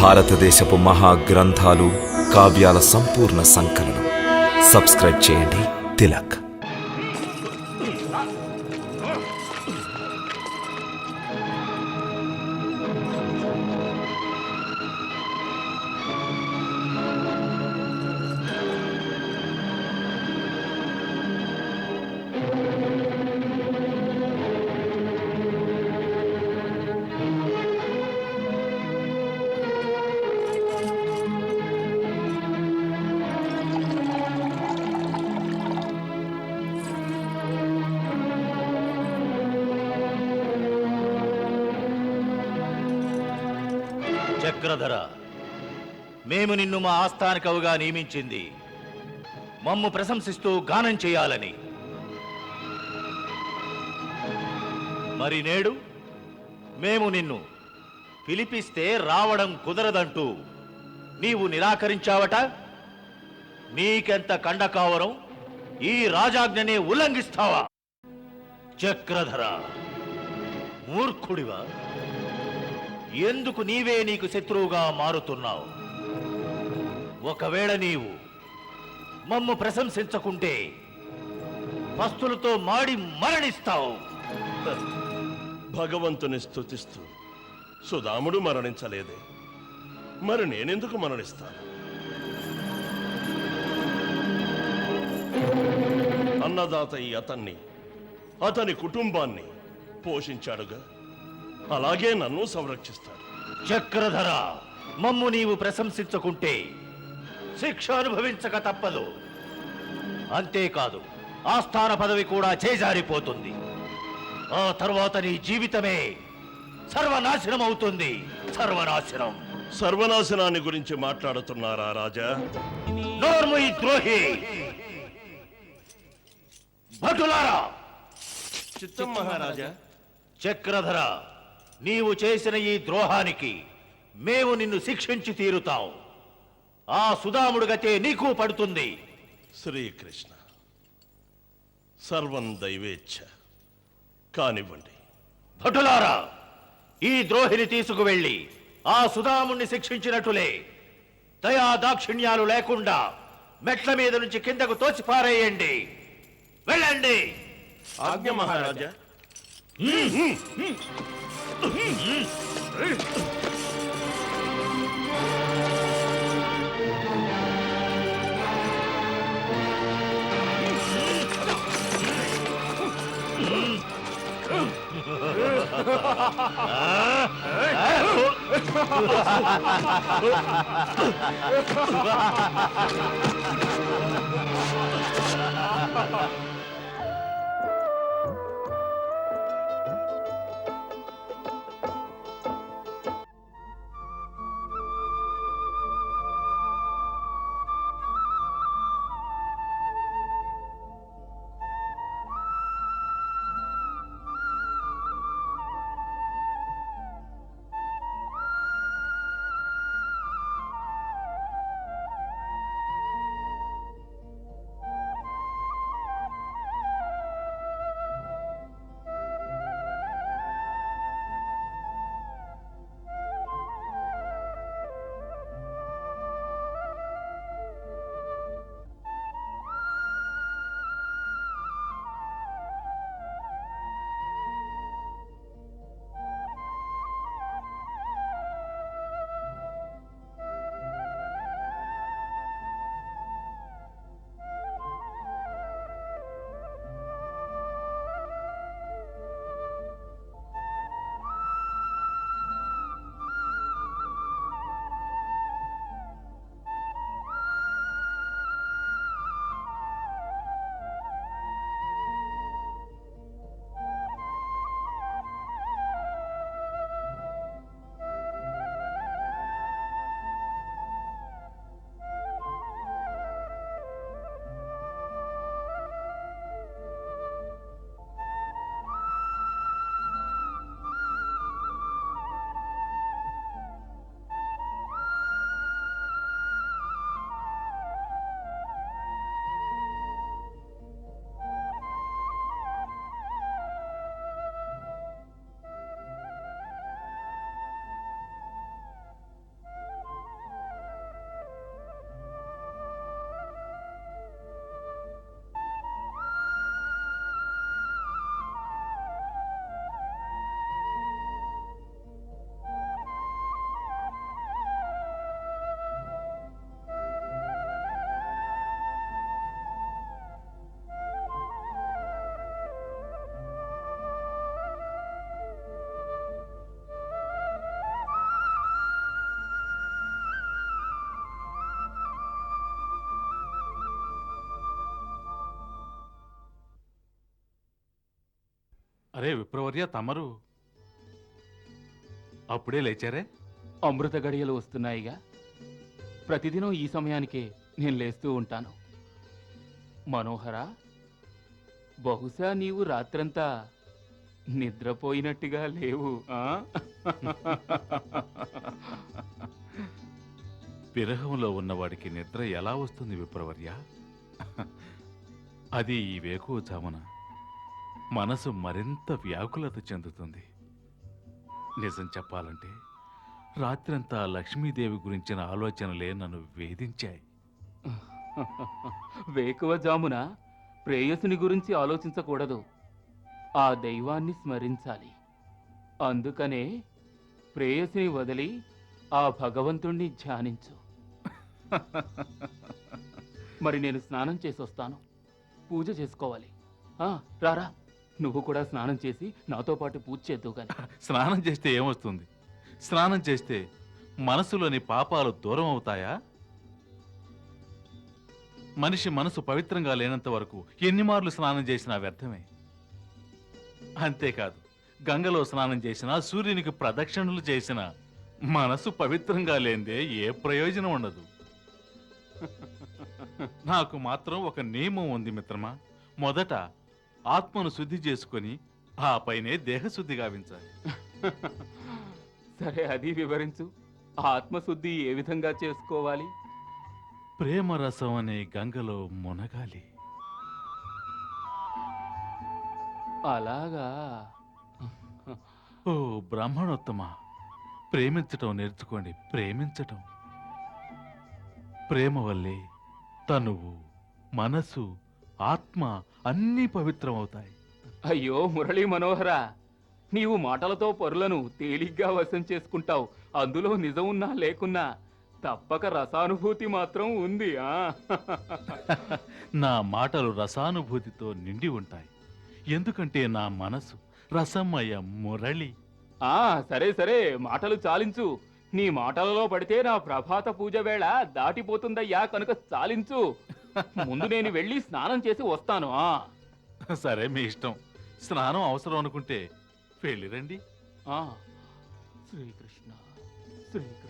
భారతదేశపు మహాగ్రంథాలు, కావ్యాల సంపూర్ణ సంకలనం. సబ్స్క్రైబ్ చేయండి తిలక్. చక్రధర, మేము నిన్ను మా ఆస్థానికవుగా నియమించింది మమ్ము ప్రశంసిస్తూ గానం చేయాలని. మరి నేడు మేము నిన్ను పిలిపిస్తే రావడం కుదరదంటూ నీవు నిరాకరించావట. నీకెంత కండకావరం, ఈ రాజాజ్ఞనే ఉల్లంఘిస్తావా? చక్రధర, మూర్ఖుడివా? ఎందుకు నీవే నీకు శత్రువుగా మారుతున్నావు? ఒకవేళ నీవు మమ్ము ప్రశంసించకుంటే పస్తులతో మాడి మరణిస్తావు. భగవంతుని స్తుతిస్తూ సుదాముడు మరణించలేదే, మరి నేనెందుకు మరణిస్తాను? అన్నదాత ఈ అతన్ని, అతని కుటుంబాన్ని పోషించాడుగా, అలాగే నన్ను సంరక్షిస్తాడు. చక్రధర, మమ్ము నీవు ప్రశంసించుకుంటే శిక్ష అనుభవించక తప్పదు. అంతేకాదు, ఆస్థాన పదవి కూడా చేజారిపోతుంది. ఆ తర్వాత నీ జీవితమే సర్వనాశనం అవుతుంది. సర్వనాశనం. సర్వనాశనాన్ని గురించి మాట్లాడుతున్నారా రాజా? నోర్ముయి ద్రోహి! భటులారా! చిత్తం మహారాజా. చక్రధర, నీవు చేసిన ఈ ద్రోహానికి మేము నిన్ను శిక్షించి తీరుతాం. ఆ సుదాముడు గతే నీకు పడుతుంది. శ్రీకృష్ణ, సర్వం దైవేచ్ఛ. కానివ్వండి. భటులారా, ఈ ద్రోహిని తీసుకువెళ్ళి ఆ సుదాముణ్ణి శిక్షించినట్టులే దయా దాక్షిణ్యాలు లేకుండా మెట్ల మీద నుంచి కిందకు తోసిపారేయండి. వెళ్ళండి. ఆజ్ఞ మహారాజా. అరే విప్రవర్య, తమరు అప్పుడే లేచారే? అమృత గడియలు వస్తున్నాయిగా. ప్రతిదినం ఈ సమయానికే నేను లేస్తూ ఉంటాను. మనోహర, బహుశా నీవు రాత్రంతా నిద్రపోయినట్టుగా లేవు. విరహంలో ఉన్నవాడికి నిద్ర ఎలా వస్తుంది విప్రవర్య? అది ఈ వేకువజామున మనసు మరింత వ్యాకులత చెందుతుంది. నిజం చెప్పాలంటే రాత్రంతా లక్ష్మీదేవి గురించిన ఆలోచనలే నన్ను వేధించాయి. వేకువజామున ప్రేయసుని గురించి ఆలోచించకూడదు, ఆ దైవాన్ని స్మరించాలి. అందుకనే ప్రేయసిని వదిలి ఆ భగవంతుణ్ణి ధ్యానించు. మరి నేను స్నానం చేసి వస్తాను, పూజ చేసుకోవాలి. రారా, నువ్వు కూడా స్నానం చేసి నాతో పాటు పూజ చేద్దు గాని. స్నానం చేస్తే ఏమొస్తుంది? స్నానం చేస్తే మనసులోని పాపాలు దూరం అవుతాయా? మనిషి మనసు పవిత్రంగా లేనంత వరకు ఎన్ని మార్లు స్నానం చేసినా వ్యర్థమే. అంతేకాదు, గంగలో స్నానం చేసినా, సూర్యునికి ప్రదక్షిణలు చేసినా మనసు పవిత్రంగా లేనిదే ఏ ప్రయోజనం ఉండదు. నాకు మాత్రం ఒక నియమం ఉంది మిత్రమా. మొదట ఆత్మను శుద్ధి చేసుకొని ఆ పైనే దేహశుద్ధి గావించాలి. సరే, అది వివరించు. ఆత్మశుద్ధి ఏ విధంగా చేసుకోవాలి? ప్రేమరసం అనే గంగలో మునగాలి. అలాగా? ఓ బ్రాహ్మణోత్తమ, ప్రేమించటం నేర్చుకోండి. ప్రేమించటం, ప్రేమ వల్లే తనువు, మనసు, ఆత్మ అన్నీ పవిత్రమవుతాయి. అయ్యో మురళీ మనోహర, నీవు మాటలతో పరులను తేలిగ్గా వశం చేసుకుంటావు. అందులో నిజం ఉన్నా లేకున్నా తప్పక రసానుభూతి మాత్రం ఉంది. నా మాటలు రసానుభూతితో నిండి ఉంటాయి. ఎందుకంటే నా మనసు రసమయ మురళి. సరే సరే, మాటలు చాలించు. నీ మాటలలో పడితే నా ప్రభాత పూజ వేళ దాటిపోతుందయ్యా, కనుక చాలించు. ముందు నేను వెళ్ళి స్నానం చేసి వస్తాను. సరే, మీ ఇష్టం. స్నానం అవసరం అనుకుంటే వెళ్ళిరండి. శ్రీకృష్ణ శ్రీకృష్ణ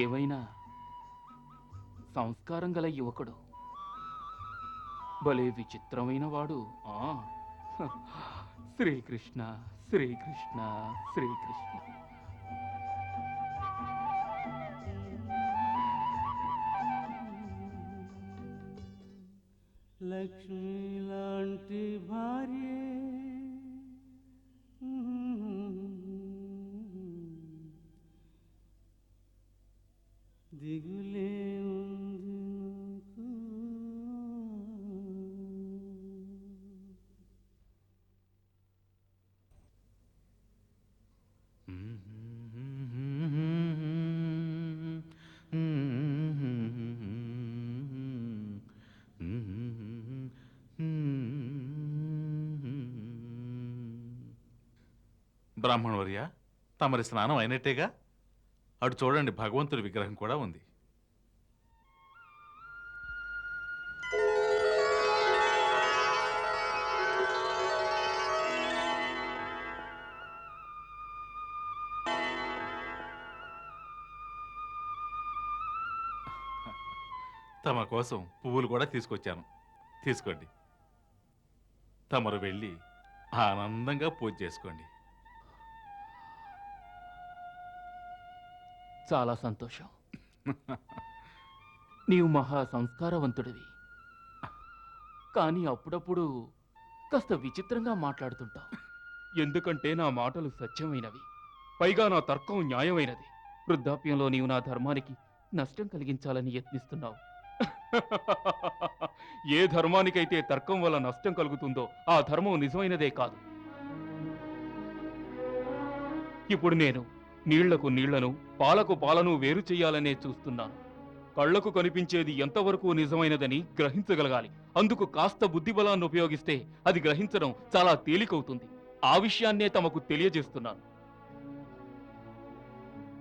ఏవైనా సంస్కారం గల యువకుడు, భలే విచిత్రమైన వాడు. శ్రీకృష్ణ శ్రీకృష్ణ శ్రీకృష్ణ. లక్ష్మి లాంటి భార్య దిగులే ఉంది నాకు. బ్రాహ్మణవర్య, తమరి స్నానం అయినట్టేగా? అటు చూడండి, భగవంతుడి విగ్రహం కూడా ఉంది. తమ కోసం పువ్వులు కూడా తీసుకొచ్చాను, తీసుకోండి. తమరు వెళ్ళి ఆనందంగా పూజ చేసుకోండి. చాలా సంతోషం. నీవు మహా సంస్కారవంతుడివి, కానీ అప్పుడప్పుడు కాస్త విచిత్రంగా మాట్లాడుతుంటావు. ఎందుకంటే నా మాటలు సత్యమైనవి, పైగా నా తర్కం న్యాయమైనది. వృద్ధాప్యంలో నీవు నా ధర్మానికి నష్టం కలిగించాలని యత్నిస్తున్నావు. ఏ ధర్మానికైతే తర్కం వల్ల నష్టం కలుగుతుందో ఆ ధర్మం నిజమైనదే కాదు. ఇప్పుడు నేను నీళ్లకు నీళ్లను, పాలకు పాలను వేరు చెయ్యాలనే చూస్తున్నాను. కళ్లకు కనిపించేది ఎంతవరకు నిజమైనదని గ్రహించగలగాలి. అందుకు కాస్త బుద్ధిబలాన్ని ఉపయోగిస్తే అది గ్రహించడం చాలా తేలికవుతుంది. ఆ విషయాన్నే తమకు తెలియజేస్తున్నాను.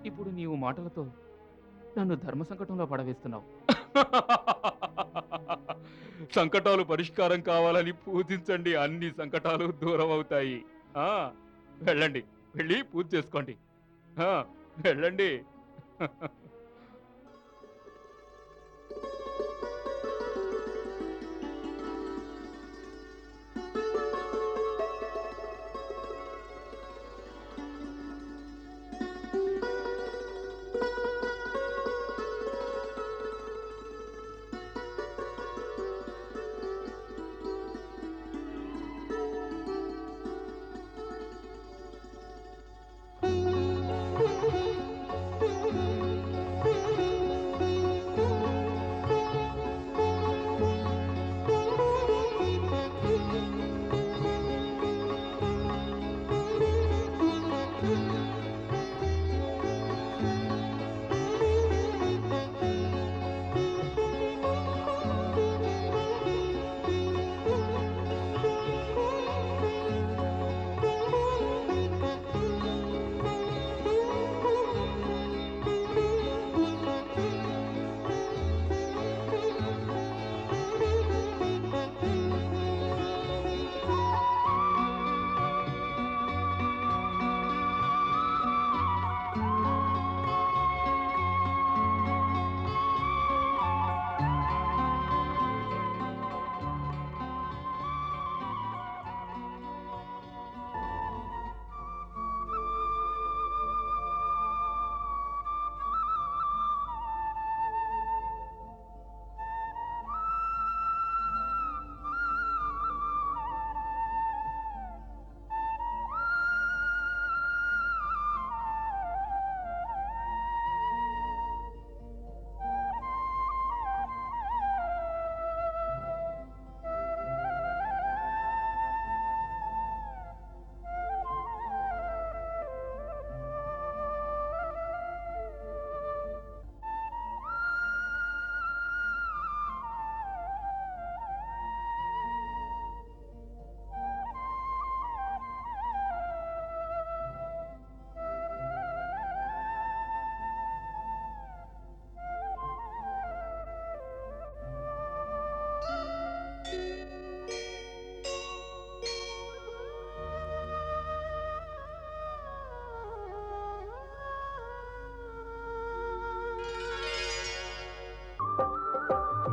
ఇప్పుడు నీవు మాటలతో నన్ను ధర్మ సంకటంలో పడవేస్తున్నావు. సంకటాలు పరిష్కారం కావాలని పూజించండి, అన్ని సంకటాలు దూరం అవుతాయి. ఆ, వెళ్ళండి, వెళ్ళి పూజ చేసుకోండి. ఆ, వెళ్ళండి.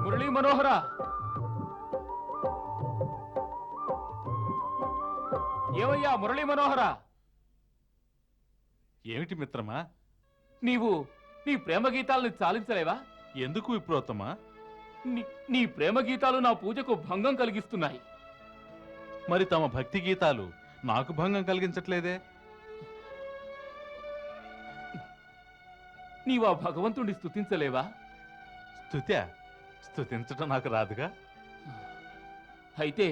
మురళీ మనోహర, ఏమయ్యా మురళీ మనోహర, ఏమిటి మిత్రమా? నీవు నీ ప్రేమ గీతాలను చాలించలేవా? ఎందుకు విప్రోత్తమా? నీ ప్రేమ గీతాలు నా పూజకు భంగం కలిగిస్తున్నాయి. మరి తమ భక్తి గీతాలు నాకు భంగం కలిగించట్లేదే? నీవా భగవంతుణ్ణి స్తుతించలేవా? స్తుతించటం నాకు రాదుగా. అయితే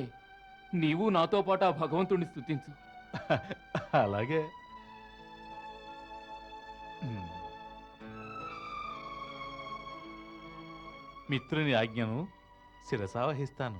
నీవు నాతో పాటు ఆ భగవంతుణ్ణి స్తుతించు. అలాగే. మిత్రుని ఆజ్ఞను శిరసావహిస్తాను.